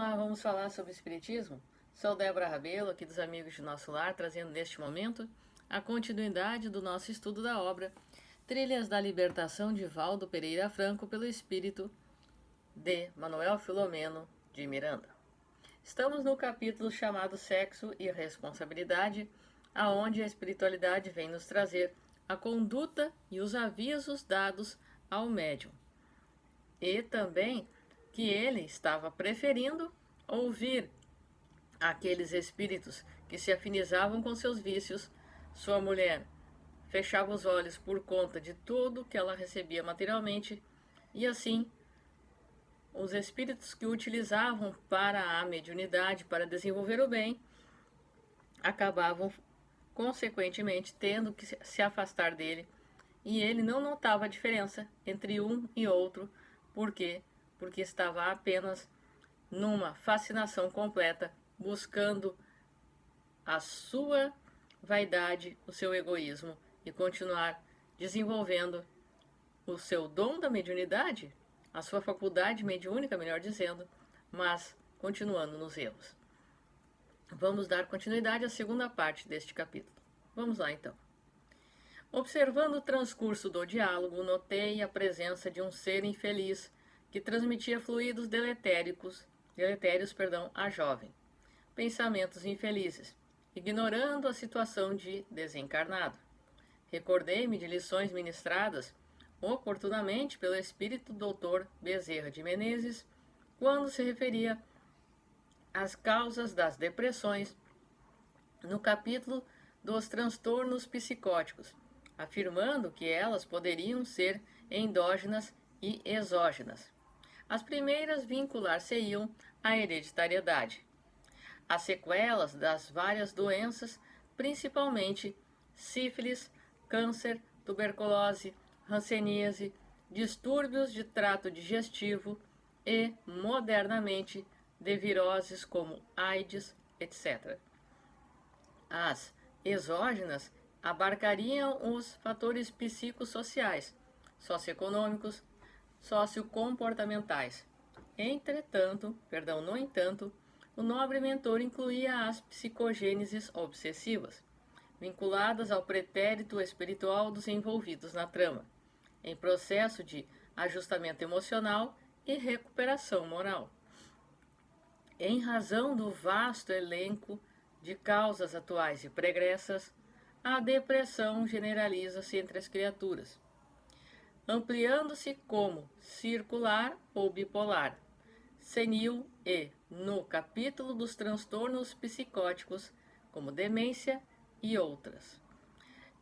Olá, vamos falar sobre Espiritismo? Sou Débora Rabelo, aqui dos Amigos de Nosso Lar, trazendo neste momento a continuidade do nosso estudo da obra Trilhas da Libertação de Valdo Pereira Franco pelo Espírito de Manuel Filomeno de Miranda. Estamos no capítulo chamado Sexo e Responsabilidade, aonde a espiritualidade vem nos trazer a conduta e os avisos dados ao médium. E também que ele estava preferindo ouvir aqueles espíritos que se afinizavam com seus vícios. Sua mulher fechava os olhos por conta de tudo que ela recebia materialmente, e assim os espíritos que o utilizavam para a mediunidade, para desenvolver o bem, acabavam consequentemente tendo que se afastar dele, e ele não notava a diferença entre um e outro. Por quê? Porque estava apenas numa fascinação completa, buscando a sua vaidade, o seu egoísmo, e continuar desenvolvendo o seu dom da mediunidade, a sua faculdade mediúnica, melhor dizendo, mas continuando nos erros. Vamos dar continuidade à segunda parte deste capítulo. Vamos lá então. Observando o transcurso do diálogo, notei a presença de um ser infeliz que transmitia fluidos deletérios à jovem. Pensamentos infelizes, ignorando a situação de desencarnado. Recordei-me de lições ministradas oportunamente pelo espírito Dr. Bezerra de Menezes, quando se referia às causas das depressões no capítulo dos transtornos psicóticos, afirmando que elas poderiam ser endógenas e exógenas. As primeiras vincular-se-iam à hereditariedade. As sequelas das várias doenças, principalmente sífilis, câncer, tuberculose, hanseníase, distúrbios de trato digestivo e, modernamente, de viroses como AIDS, etc. As exógenas abarcariam os fatores psicossociais, socioeconômicos, sociocomportamentais. No entanto, o nobre mentor incluía as psicogêneses obsessivas, vinculadas ao pretérito espiritual dos envolvidos na trama, em processo de ajustamento emocional e recuperação moral. Em razão do vasto elenco de causas atuais e pregressas, a depressão generaliza-se entre as criaturas, ampliando-se como circular ou bipolar, senil e, no capítulo dos transtornos psicóticos, como demência e outras.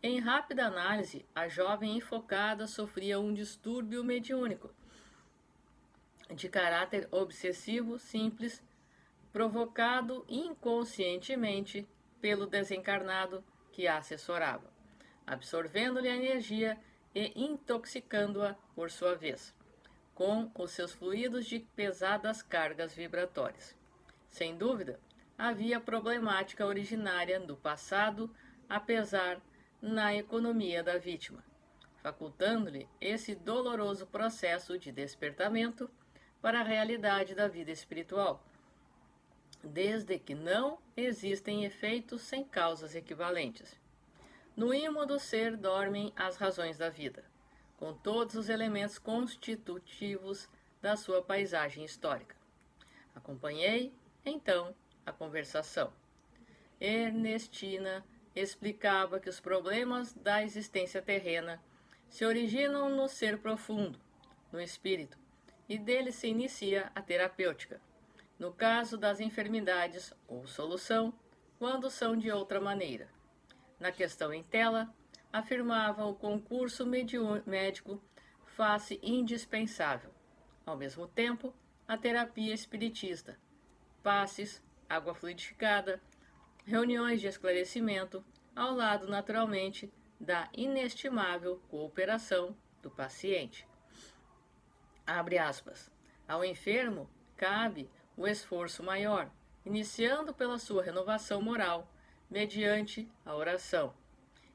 Em rápida análise, a jovem enfocada sofria um distúrbio mediúnico de caráter obsessivo simples, provocado inconscientemente pelo desencarnado que a assessorava, absorvendo-lhe a energia e intoxicando-a por sua vez, com os seus fluidos de pesadas cargas vibratórias. Sem dúvida, havia problemática originária do passado, apesar na economia da vítima, facultando-lhe esse doloroso processo de despertamento para a realidade da vida espiritual, desde que não existem efeitos sem causas equivalentes. No ímã do ser dormem as razões da vida, com todos os elementos constitutivos da sua paisagem histórica. Acompanhei, então, a conversação. Ernestina explicava que os problemas da existência terrena se originam no ser profundo, no espírito, e dele se inicia a terapêutica, no caso das enfermidades, ou solução, quando são de outra maneira. Na questão em tela, afirmava o concurso médico face indispensável. Ao mesmo tempo, a terapia espiritista, passes, água fluidificada, reuniões de esclarecimento, ao lado, naturalmente, da inestimável cooperação do paciente. Abre aspas. Ao enfermo cabe o esforço maior, iniciando pela sua renovação moral, mediante a oração.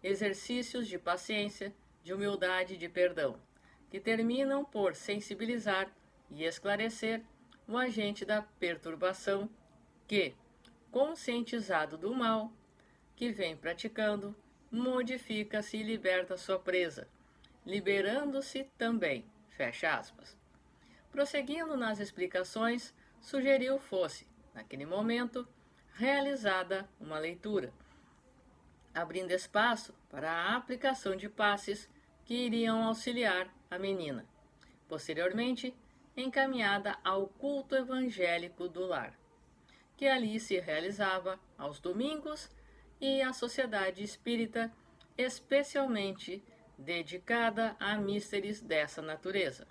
Exercícios de paciência, de humildade e de perdão, que terminam por sensibilizar e esclarecer o agente da perturbação que, conscientizado do mal que vem praticando, modifica-se e liberta sua presa, liberando-se também. Fecha aspas. Prosseguindo nas explicações, sugeriu fosse, naquele momento, realizada uma leitura, abrindo espaço para a aplicação de passes que iriam auxiliar a menina, posteriormente encaminhada ao culto evangélico do lar, que ali se realizava aos domingos, e à sociedade espírita especialmente dedicada a místeres dessa natureza,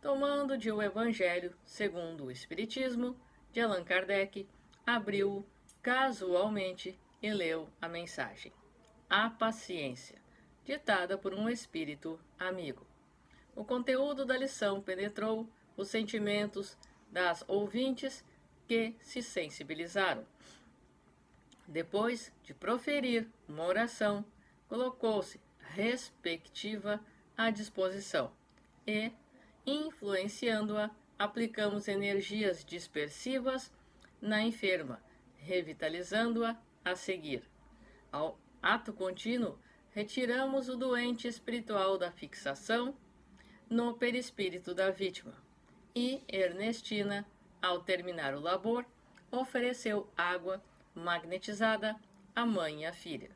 tomando de O Evangelho segundo o Espiritismo, de Allan Kardec, abriu casualmente e leu a mensagem A Paciência, ditada por um espírito amigo. O conteúdo da lição penetrou os sentimentos das ouvintes que se sensibilizaram. Depois de proferir uma oração, colocou-se respectiva à disposição e, influenciando-a, aplicamos energias dispersivas na enferma, revitalizando-a a seguir. Ao ato contínuo, retiramos o doente espiritual da fixação no perispírito da vítima e Ernestina, ao terminar o labor, ofereceu água magnetizada à mãe e à filha.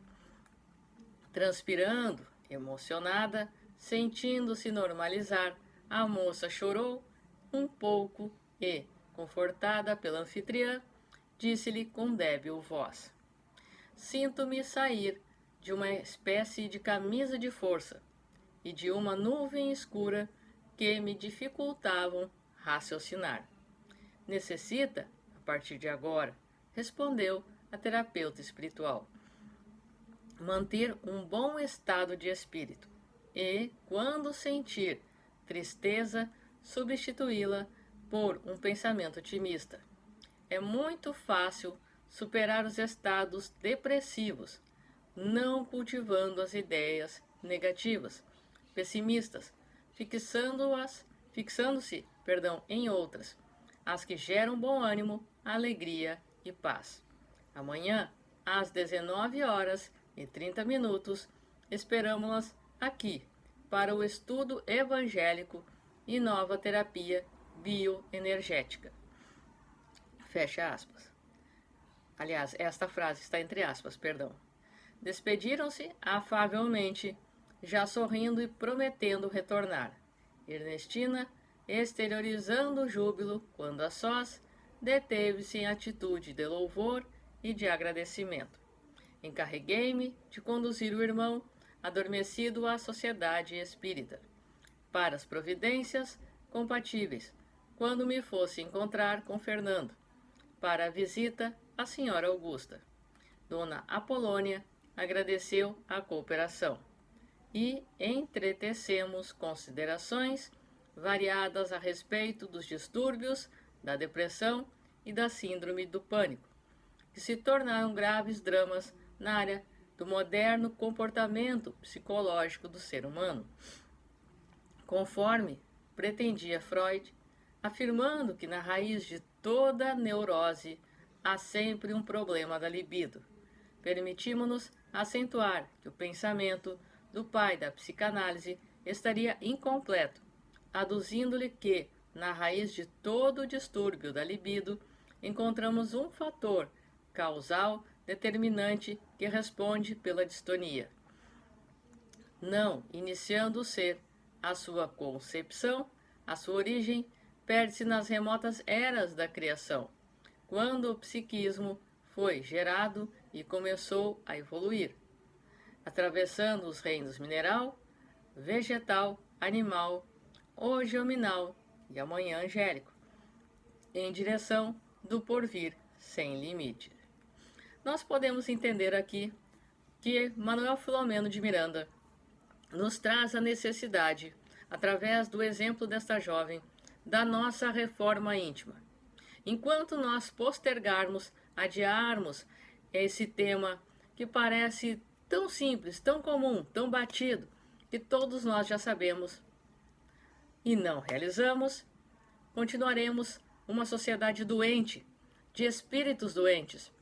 Transpirando, emocionada, sentindo-se normalizar, a moça chorou um pouco e, confortada pela anfitriã, disse-lhe com débil voz: Sinto-me sair de uma espécie de camisa de força e de uma nuvem escura que me dificultavam raciocinar. Necessita, a partir de agora, respondeu a terapeuta espiritual, manter um bom estado de espírito e, quando sentir tristeza, substituí-la por um pensamento otimista. É muito fácil superar os estados depressivos, não cultivando as ideias negativas, pessimistas, fixando-se em outras, as que geram bom ânimo, alegria e paz. Amanhã, às 19h30, esperamos-las aqui para o estudo evangélico e nova terapia bioenergética. Fecha aspas. Aliás, esta frase está entre aspas, perdão. Despediram-se afavelmente, já sorrindo e prometendo retornar. Ernestina, exteriorizando o júbilo, quando a sós, deteve-se em atitude de louvor e de agradecimento. Encarreguei-me de conduzir o irmão, adormecido à sociedade espírita, para as providências compatíveis, quando me fosse encontrar com Fernando, para a visita à senhora Augusta. Dona Apolônia agradeceu a cooperação e entretecemos considerações variadas a respeito dos distúrbios, da depressão e da síndrome do pânico, que se tornaram graves dramas na área do moderno comportamento psicológico do ser humano, conforme pretendia Freud, afirmando que na raiz de toda neurose há sempre um problema da libido. Permitimos-nos acentuar que o pensamento do pai da psicanálise estaria incompleto, aduzindo-lhe que, na raiz de todo o distúrbio da libido, encontramos um fator causal determinante que responde pela distonia. Não iniciando o ser, a sua concepção, a sua origem, perde-se nas remotas eras da criação, quando o psiquismo foi gerado e começou a evoluir, atravessando os reinos mineral, vegetal, animal, hoje hominal e amanhã angélico, em direção do porvir sem limite. Nós podemos entender aqui que Manuel Filomeno de Miranda nos traz a necessidade, através do exemplo desta jovem, da nossa reforma íntima. Enquanto nós postergarmos, adiarmos esse tema que parece tão simples, tão comum, tão batido, que todos nós já sabemos, e não realizamos, continuaremos uma sociedade doente, de espíritos doentes,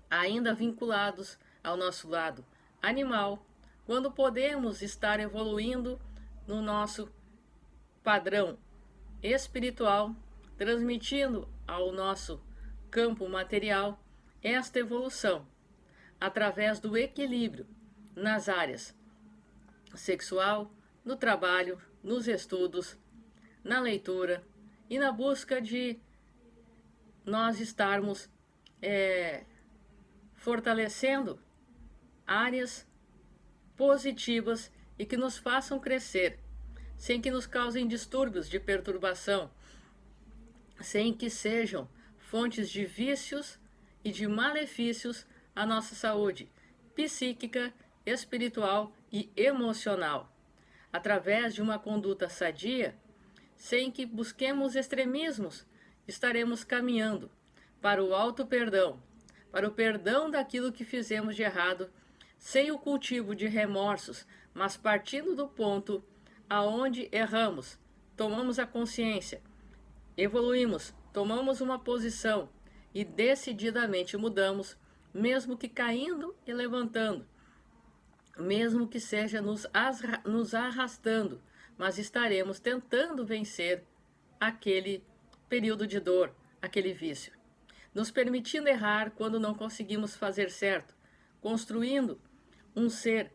ainda vinculados ao nosso lado animal, quando podemos estar evoluindo no nosso padrão espiritual, transmitindo ao nosso campo material esta evolução através do equilíbrio nas áreas sexual, no trabalho, nos estudos, na leitura e na busca de nós estarmos fortalecendo áreas positivas e que nos façam crescer, sem que nos causem distúrbios de perturbação, sem que sejam fontes de vícios e de malefícios à nossa saúde psíquica, espiritual e emocional, através de uma conduta sadia, sem que busquemos extremismos, estaremos caminhando para o auto-perdão, para o perdão daquilo que fizemos de errado, sem o cultivo de remorsos, mas partindo do ponto aonde erramos, tomamos a consciência, evoluímos, tomamos uma posição e decididamente mudamos, mesmo que caindo e levantando, mesmo que seja nos arrastando, mas estaremos tentando vencer aquele período de dor, aquele vício, nos permitindo errar quando não conseguimos fazer certo, construindo um ser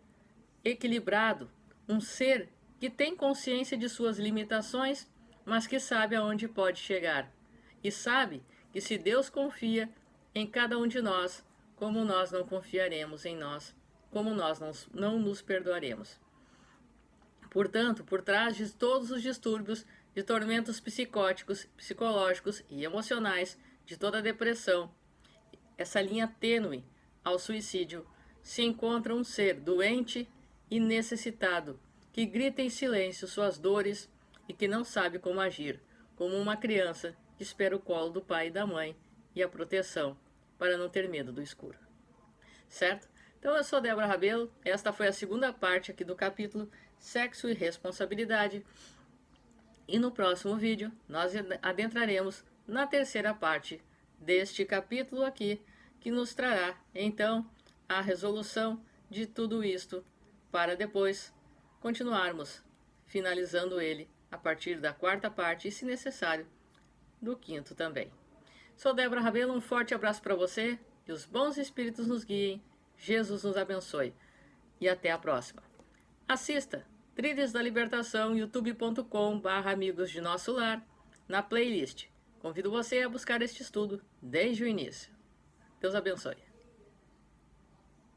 equilibrado, um ser que tem consciência de suas limitações, mas que sabe aonde pode chegar. E sabe que se Deus confia em cada um de nós, como nós não confiaremos em nós, como nós não nos perdoaremos. Portanto, por trás de todos os distúrbios, de tormentos psicóticos, psicológicos e emocionais, de toda a depressão, essa linha tênue ao suicídio, se encontra um ser doente e necessitado, que grita em silêncio suas dores e que não sabe como agir, como uma criança que espera o colo do pai e da mãe e a proteção para não ter medo do escuro. Certo? Então eu sou Débora Rabelo, esta foi a segunda parte aqui do capítulo Sexo e Responsabilidade, e no próximo vídeo nós adentraremos na terceira parte deste capítulo aqui, que nos trará então a resolução de tudo isto, para depois continuarmos finalizando ele a partir da quarta parte e, se necessário, do quinto também. Sou Débora Rabelo, um forte abraço para você, que os bons espíritos nos guiem, Jesus nos abençoe e até a próxima. Assista Trilhas da Libertação, youtube.com/amigos de nosso lar, na playlist. Convido você a buscar este estudo desde o início. Deus abençoe.